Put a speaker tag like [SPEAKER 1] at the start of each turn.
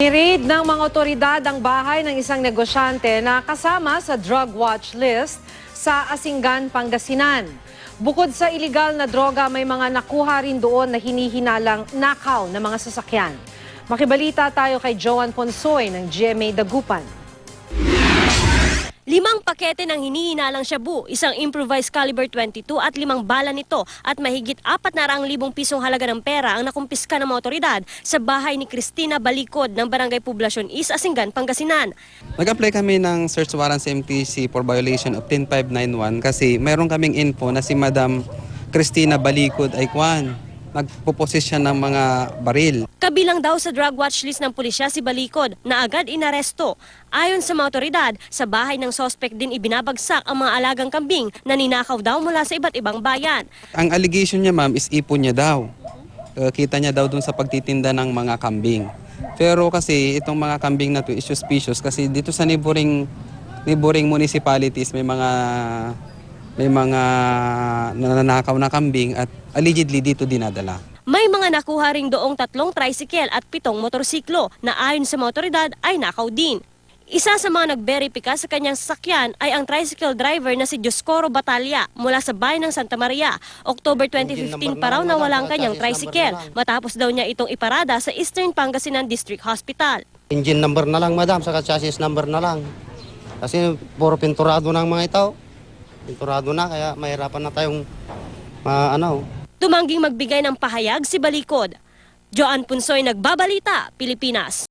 [SPEAKER 1] Niraid ng mga otoridad ang bahay ng isang negosyante na kasama sa drug watch list sa Asingan, Pangasinan. Bukod sa iligal na droga, may mga nakuha rin doon na hinihinalang nakaw na mga sasakyan. Makibalita tayo kay Joan Ponsoy ng GMA Dagupan.
[SPEAKER 2] 5 pakete ng hinihinalang shabu, isang improvised caliber 22 at 5 bala nito at mahigit 400,000 pisong halaga ng pera ang nakumpiska ng mga otoridad sa bahay ni Cristina Balicod ng Barangay Poblacion East, Asingan, Pangasinan.
[SPEAKER 3] Nag-apply kami ng search warrant sa MTC for violation of 10591 kasi mayroon kaming info na si Madam Cristina Balicod ay nagpuposes siya ng mga baril.
[SPEAKER 2] Kabilang daw sa drug watch list ng pulisya si Balicod na agad inaresto. Ayon sa mga otoridad, sa bahay ng sospek din ibinabagsak ang mga alagang kambing na ninakaw daw mula sa iba't ibang bayan.
[SPEAKER 3] Ang allegation niya, ma'am, is ipon niya daw. Kita niya daw dun sa pagtitinda ng mga kambing. Pero kasi itong mga kambing na to is suspicious kasi dito sa neighboring municipalities may mga nananakaw na kambing at allegedly dito dinadala.
[SPEAKER 2] May mga nakuha ring doong 3 tricycle at 7 motorsiklo na ayon sa mga otoridad ay nakaw din. Isa sa mga nagberipika sa kanyang sasakyan ay ang tricycle driver na si Dioscoro Batalla mula sa bayan ng Santa Maria. October 2015 pa raw nawala ang kanyang tricycle matapos daw niya itong iparada sa Eastern Pangasinan District Hospital.
[SPEAKER 4] Engine number na lang, madam, saka chassis number na lang. Kasi puro pinturado ng mga ito. Pinturado na, kaya mahirapan na tayong
[SPEAKER 2] Tumangging magbigay ng pahayag si Balicod. Joan Punsoy, Nagbabalita, Pilipinas.